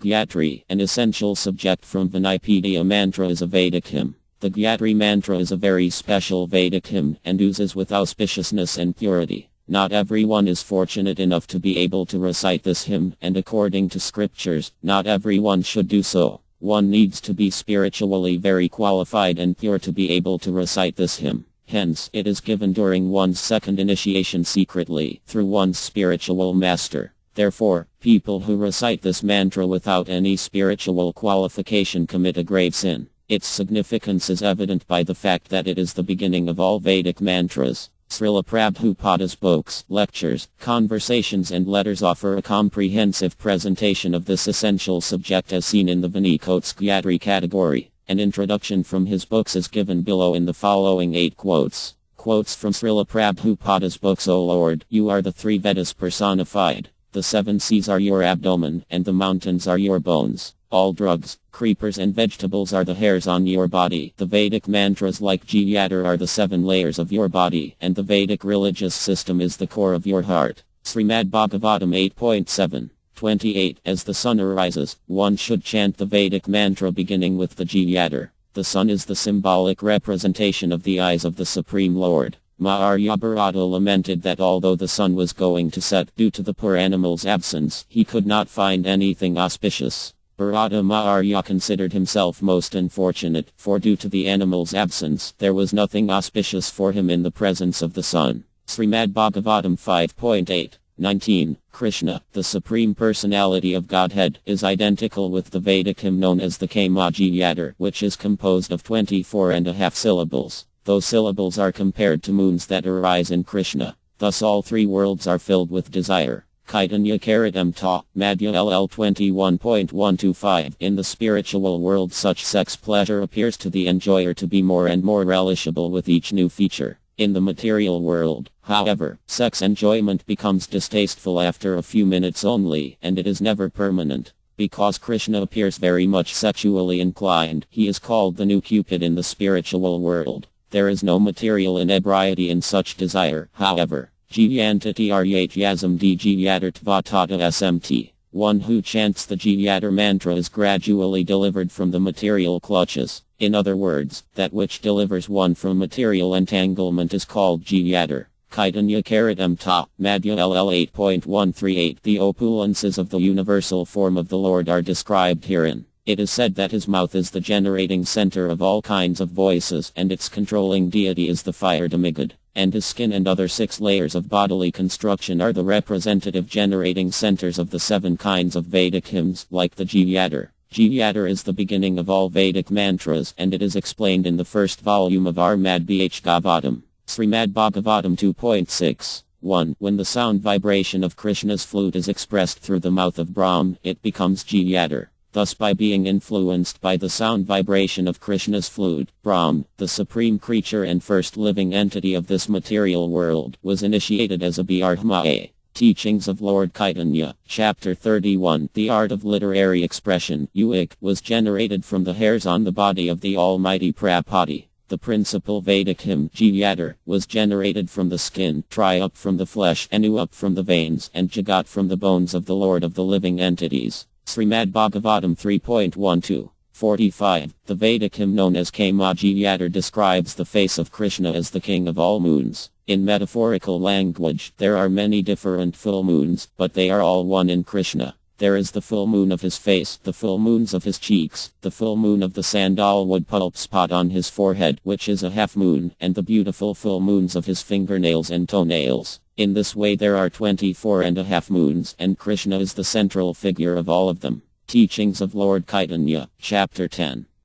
Gayatri, an essential subject from Vinipedia mantra, is a Vedic hymn. The Gayatri mantra is a very special Vedic hymn and oozes with auspiciousness and purity. Not everyone is fortunate enough to be able to recite this hymn, and according to scriptures, not everyone should do so. One needs to be spiritually very qualified and pure to be able to recite this hymn. Hence, it is given during one's second initiation secretly, through one's spiritual master. Therefore, people who recite this mantra without any spiritual qualification commit a grave sin. Its significance is evident by the fact that it is the beginning of all Vedic mantras. Srila Prabhupada's books, lectures, conversations and letters offer a comprehensive presentation of this essential subject as seen in the Vanicote's Gayatri category. An introduction from his books is given below in the following 8 quotes. Quotes from Srila Prabhupada's books. O Lord, you are the 3 Vedas personified. The 7 seas are your abdomen, and the mountains are your bones. All drugs, creepers and vegetables are the hairs on your body. The Vedic mantras like Gayatri are the 7 layers of your body, and the Vedic religious system is the core of your heart. Srimad Bhagavatam 8.7. 28. As the sun arises, one should chant the Vedic mantra beginning with the Gayatri. The sun is the symbolic representation of the eyes of the Supreme Lord. Maharyabharata lamented that although the sun was going to set due to the poor animal's absence, he could not find anything auspicious. Bharata Maharya considered himself most unfortunate, for due to the animal's absence, there was nothing auspicious for him in the presence of the sun. Srimad Bhagavatam 5.8. 19. Krishna, the Supreme Personality of Godhead, is identical with the Vedic hymn known as the Gayatri, which is composed of 24.5 syllables. Those syllables are compared to moons that arise in Krishna. Thus all 3 worlds are filled with desire. Chaitanya Karitam Ta, Madhya LL 21.125. In the spiritual world such sex pleasure appears to the enjoyer to be more and more relishable with each new feature. In the material world, however, sex enjoyment becomes distasteful after a few minutes only, and it is never permanent. Because Krishna appears very much sexually inclined, he is called the new Cupid in the spiritual world. There is no material inebriety in such desire, however. Jyantati Aryat Yazam D Gyatartvatata SMT. One who chants the Gayatri mantra is gradually delivered from the material clutches. In other words, that which delivers one from material entanglement is called Gayatri. Chaitanya Karitam Ta, Madhya LL 8.138. The opulences of the universal form of the Lord are described herein. It is said that his mouth is the generating center of all kinds of voices, and its controlling deity is the fire demigod. And his skin and other 6 layers of bodily construction are the representative generating centers of the 7 kinds of Vedic hymns, like the Gayatri. Gayatri is the beginning of all Vedic mantras, and it is explained in the first volume of Srimad Bhagavatam. Srimad Bhagavatam 2.6. 1. When the sound vibration of Krishna's flute is expressed through the mouth of Brahm, it becomes Gayatri. Thus by being influenced by the sound vibration of Krishna's flute, Brahm, the supreme creature and first living entity of this material world, was initiated as a Brahma. Teachings of Lord Chaitanya, Chapter 31. The art of literary expression, Uik, was generated from the hairs on the body of the Almighty Prabhupada. The principal Vedic hymn, Gayatri, was generated from the skin, Tri-up from the flesh, Anu-up from the veins, and Jagat from the bones of the Lord of the living entities. Srimad Bhagavatam 3.12. 45. The Vedic hymn known as Gayatri describes the face of Krishna as the king of all moons. In metaphorical language, there are many different full moons, but they are all one in Krishna. There is the full moon of his face, the full moons of his cheeks, the full moon of the sandalwood pulp spot on his forehead, which is a half moon, and the beautiful full moons of his fingernails and toenails. In this way there are 24.5 moons, and Krishna is the central figure of all of them. Teachings of Lord Chaitanya, Chapter 10.